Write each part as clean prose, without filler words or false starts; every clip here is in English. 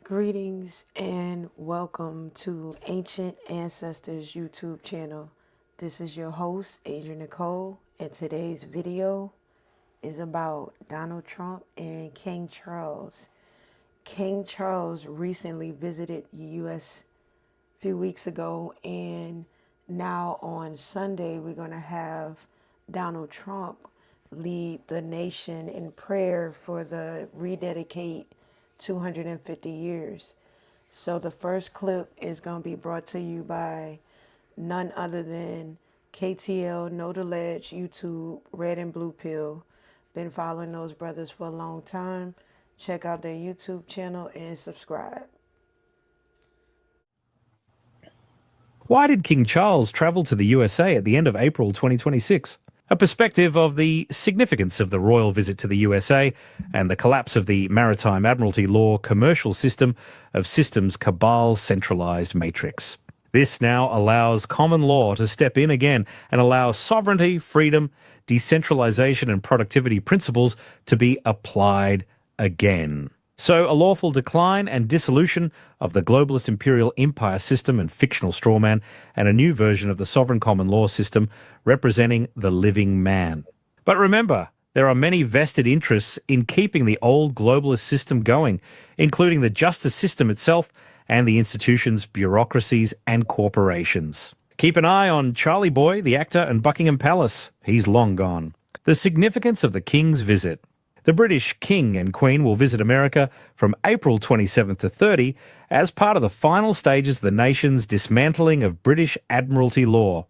Greetings and welcome to Ancient Ancestors YouTube channel. This is your host, Adrian Nicole, and today's video is about Donald Trump and King Charles. King Charles recently visited the U.S. a few weeks ago, and now on Sunday we're going to have Donald Trump lead the nation in prayer for the Rededicate 250 years. So the first clip is going to be brought to you by none other than KTL, Know the Ledge, YouTube, Red and Blue Pill. Been following those brothers for a long time. Check out their YouTube channel and subscribe. Why did King Charles travel to the USA at the end of April 2026? A perspective of the significance of the royal visit to the USA and the collapse of the Maritime Admiralty Law commercial system of systems cabal centralized matrix. This now allows common law to step in again and allow sovereignty, freedom, decentralization and productivity principles to be applied again. So a lawful decline and dissolution of the globalist imperial empire system and fictional strawman, and a new version of the sovereign common law system representing the living man. But remember, there are many vested interests in keeping the old globalist system going, including the justice system itself and the institutions, bureaucracies and corporations. Keep an eye on Charlie Boy, the actor, and Buckingham Palace. He's long gone. The significance of the King's visit. The British King and Queen will visit America from April 27th to 30 as part of the final stages of the nation's dismantling of British Admiralty law,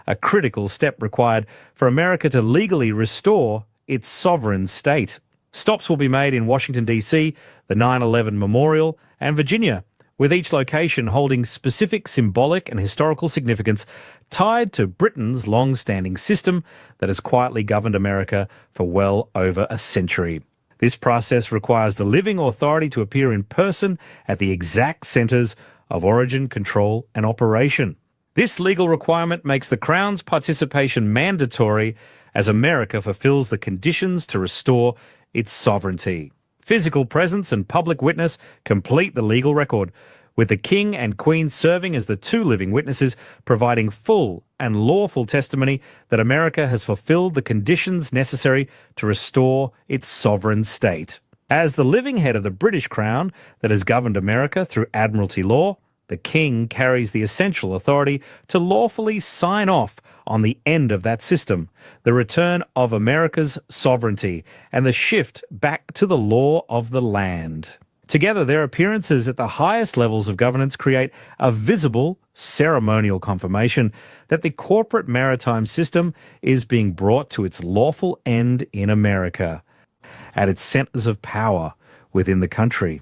a critical step required for America to legally restore its sovereign state. Stops will be made in Washington, D.C., the 9/11 Memorial, and Virginia, with each location holding specific symbolic and historical significance tied to Britain's long-standing system that has quietly governed America for well over a century. This process requires the living authority to appear in person at the exact centres of origin, control and operation. This legal requirement makes the Crown's participation mandatory as America fulfills the conditions to restore its sovereignty. Physical presence and public witness complete the legal record, with the King and Queen serving as the two living witnesses, providing full and lawful testimony that America has fulfilled the conditions necessary to restore its sovereign state. As the living head of the British Crown that has governed America through Admiralty law, the King carries the essential authority to lawfully sign off on the end of that system, the return of America's sovereignty, and the shift back to the law of the land. Together, their appearances at the highest levels of governance create a visible, ceremonial confirmation that the corporate maritime system is being brought to its lawful end in America, at its centres of power within the country.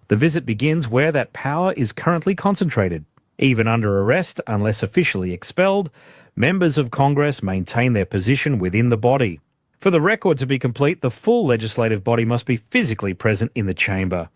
The visit begins where that power is currently concentrated. Even under arrest, unless officially expelled, members of Congress maintain their position within the body. For the record to be complete, the full legislative body must be physically present in the chamber.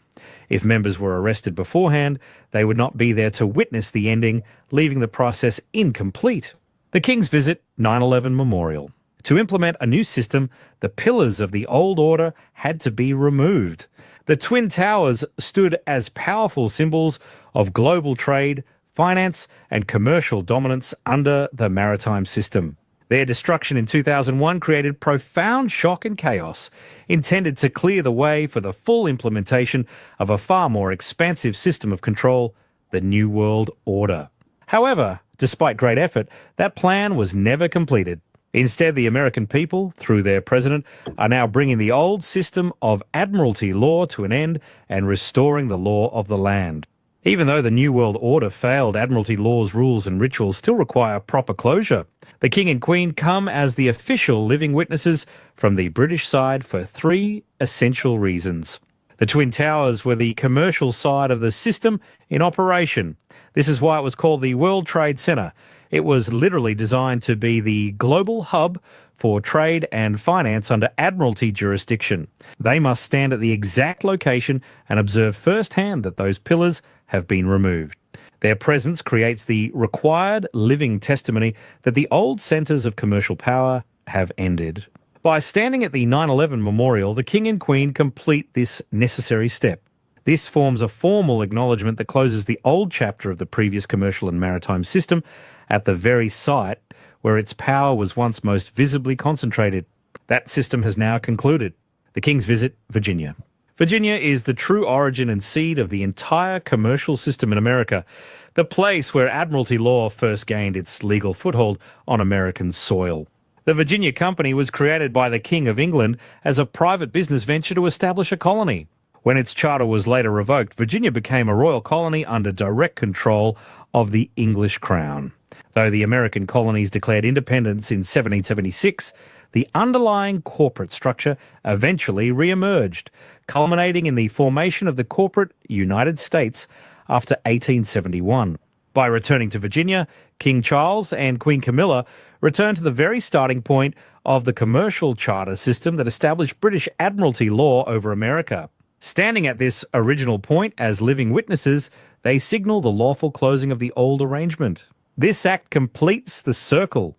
If members were arrested beforehand, they would not be there to witness the ending, leaving the process incomplete. The King's visit, 9/11 Memorial. To implement a new system, the pillars of the old order had to be removed. The Twin Towers stood as powerful symbols of global trade, finance, and commercial dominance under the maritime system. Their destruction in 2001 created profound shock and chaos, intended to clear the way for the full implementation of a far more expansive system of control, the New World Order. However, despite great effort, that plan was never completed. Instead, the American people, through their president, are now bringing the old system of Admiralty law to an end and restoring the law of the land. Even though the New World Order failed, Admiralty law's rules and rituals still require proper closure. The King and Queen come as the official living witnesses from the British side for three essential reasons. The Twin Towers were the commercial side of the system in operation. This is why it was called the World Trade Center. It was literally designed to be the global hub for trade and finance under Admiralty jurisdiction. They must stand at the exact location and observe firsthand that those pillars have been removed. Their presence creates the required living testimony that the old centres of commercial power have ended. By standing at the 9/11 Memorial, the King and Queen complete this necessary step. This forms a formal acknowledgement that closes the old chapter of the previous commercial and maritime system at the very site where its power was once most visibly concentrated. That system has now concluded. The King's Visit, Virginia. Virginia is the true origin and seed of the entire commercial system in America, the place where Admiralty law first gained its legal foothold on American soil. The Virginia Company was created by the King of England as a private business venture to establish a colony. When its charter was later revoked, Virginia became a royal colony under direct control of the English Crown. Though the American colonies declared independence in 1776, the underlying corporate structure eventually re-emerged, culminating in the formation of the corporate United States after 1871. By returning to Virginia, King Charles and Queen Camilla returned to the very starting point of the commercial charter system that established British Admiralty law over America. Standing at this original point as living witnesses, they signal the lawful closing of the old arrangement. This act completes the circle,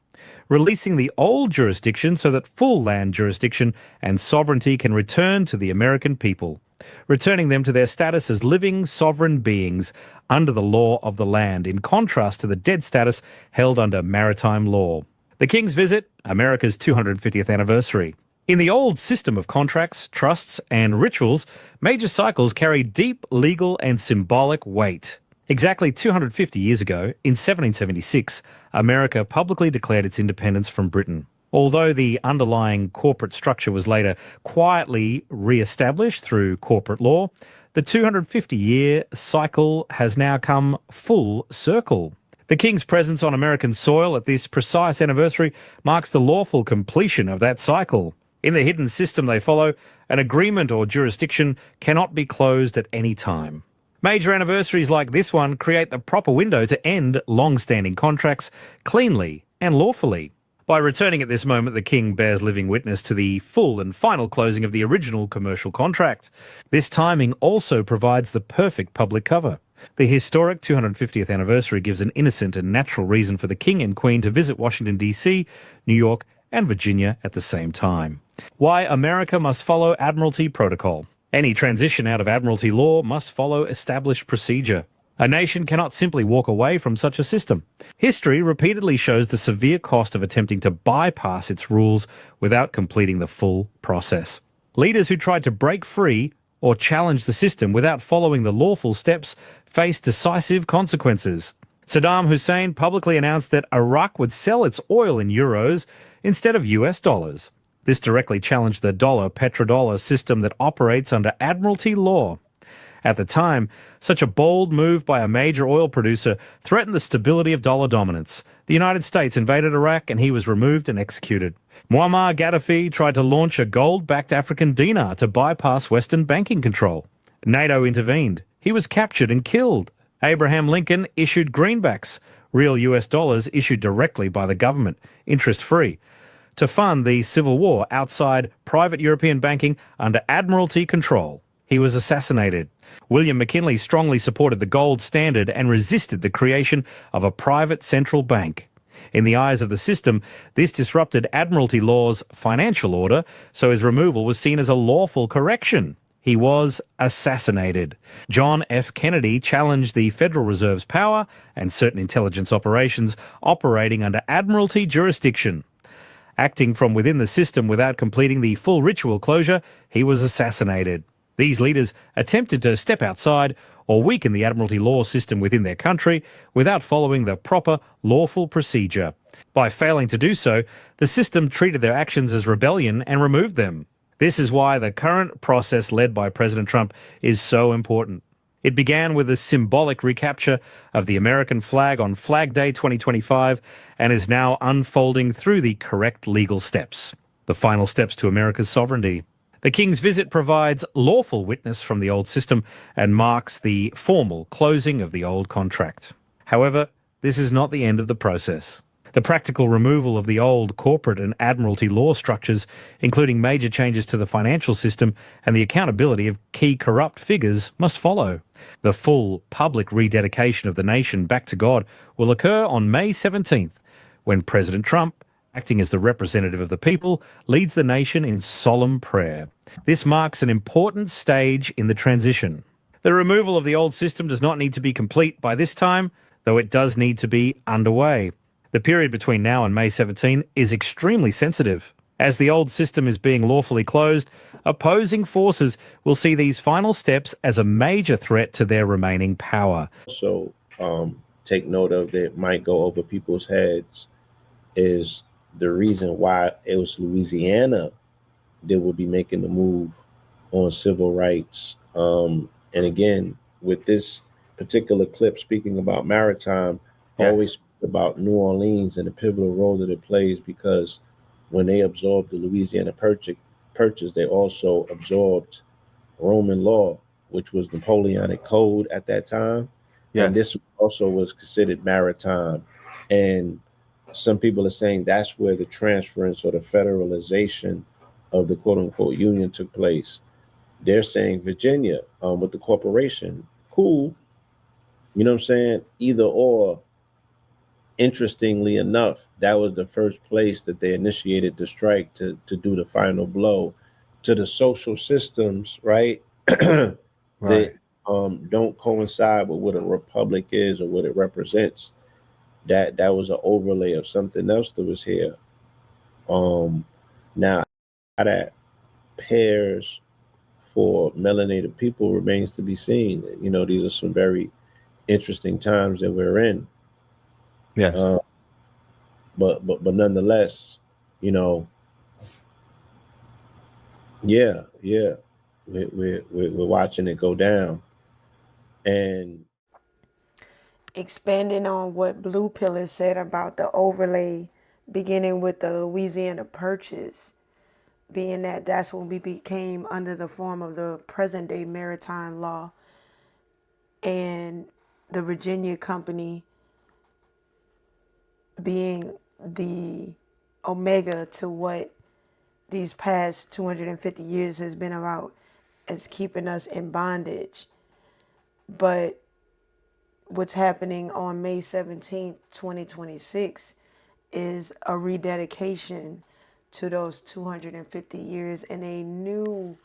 releasing the old jurisdiction so that full land jurisdiction and sovereignty can return to the American people, returning them to their status as living sovereign beings under the law of the land, in contrast to the dead status held under maritime law. The King's Visit, America's 250th anniversary. In the old system of contracts, trusts, and rituals, major cycles carry deep legal and symbolic weight. Exactly 250 years ago, in 1776, America publicly declared its independence from Britain. Although the underlying corporate structure was later quietly re-established through corporate law, the 250-year cycle has now come full circle. The King's presence on American soil at this precise anniversary marks the lawful completion of that cycle. In the hidden system they follow, an agreement or jurisdiction cannot be closed at any time. Major anniversaries like this one create the proper window to end long-standing contracts cleanly and lawfully. By returning at this moment, the King bears living witness to the full and final closing of the original commercial contract. This timing also provides the perfect public cover. The historic 250th anniversary gives an innocent and natural reason for the King and Queen to visit Washington, D.C., New York, and Virginia at the same time. Why America must follow Admiralty Protocol. Any transition out of Admiralty law must follow established procedure. A nation cannot simply walk away from such a system. History repeatedly shows the severe cost of attempting to bypass its rules without completing the full process. Leaders who tried to break free or challenge the system without following the lawful steps faced decisive consequences. Saddam Hussein publicly announced that Iraq would sell its oil in euros instead of US dollars. This directly challenged the dollar-petrodollar system that operates under Admiralty law. At the time, such a bold move by a major oil producer threatened the stability of dollar dominance. The United States invaded Iraq and he was removed and executed. Muammar Gaddafi tried to launch a gold-backed African dinar to bypass Western banking control. NATO intervened. He was captured and killed. Abraham Lincoln issued greenbacks, real US dollars issued directly by the government, interest-free, to fund the Civil War outside private European banking under Admiralty control. He was assassinated. William McKinley strongly supported the gold standard and resisted the creation of a private central bank. In the eyes of the system, this disrupted Admiralty law's financial order, so his removal was seen as a lawful correction. He was assassinated. John F. Kennedy challenged the Federal Reserve's power and certain intelligence operations operating under Admiralty jurisdiction. Acting from within the system without completing the full ritual closure, he was assassinated. These leaders attempted to step outside or weaken the Admiralty law system within their country without following the proper lawful procedure. By failing to do so, the system treated their actions as rebellion and removed them. This is why the current process led by President Trump is so important. It began with a symbolic recapture of the American flag on Flag Day 2025 and is now unfolding through the correct legal steps, the final steps to America's sovereignty. The King's Visit provides lawful witness from the old system and marks the formal closing of the old contract. However, this is not the end of the process. The practical removal of the old corporate and Admiralty law structures, including major changes to the financial system and the accountability of key corrupt figures, must follow. The full public rededication of the nation back to God will occur on May 17th, when President Trump, acting as the representative of the people, leads the nation in solemn prayer. This marks an important stage in the transition. The removal of the old system does not need to be complete by this time, though it does need to be underway. The period between now and May 17 is extremely sensitive. As the old system is being lawfully closed, opposing forces will see these final steps as a major threat to their remaining power. So take note of that might go over people's heads is the reason why it was Louisiana that would be making the move on civil rights. And again, with this particular clip speaking about maritime, always speak about New Orleans and the pivotal role that it plays, because when they absorbed the Louisiana Purchase, they also absorbed Roman law, which was Napoleonic code at that time. And this also was considered maritime. And some people are saying that's where the transference or the federalization of the quote unquote union took place. They're saying Virginia with the corporation. Cool. You know what I'm saying? Either or. Interestingly enough, that was the first place that they initiated the strike to do the final blow to the social systems, right? that don't coincide with what a republic is or what it represents. That was an overlay of something else that was here. Now how that pairs for melanated people remains to be seen. You know, these are some very interesting times that we're in. But nonetheless, you know, we're watching it go down. And Expanding on what Blue Pillar said about the overlay, beginning with the Louisiana Purchase, being that that's when we became under the form of the present day maritime law, and the Virginia Company being the omega to what these past 250 years has been about, as keeping us in bondage. But what's happening on May 17th, 2026 is a rededication to those 250 years in a new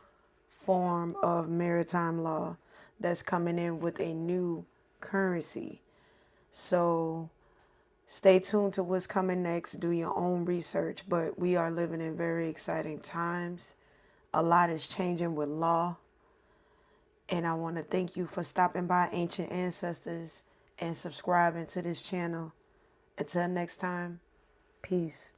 form of maritime law that's coming in with a new currency. So stay tuned to what's coming next. Do your own research, but we are living in very exciting times. A lot is changing with law. And I want to thank you for stopping by Ancient Ancestors and subscribing to this channel. Until next time, peace.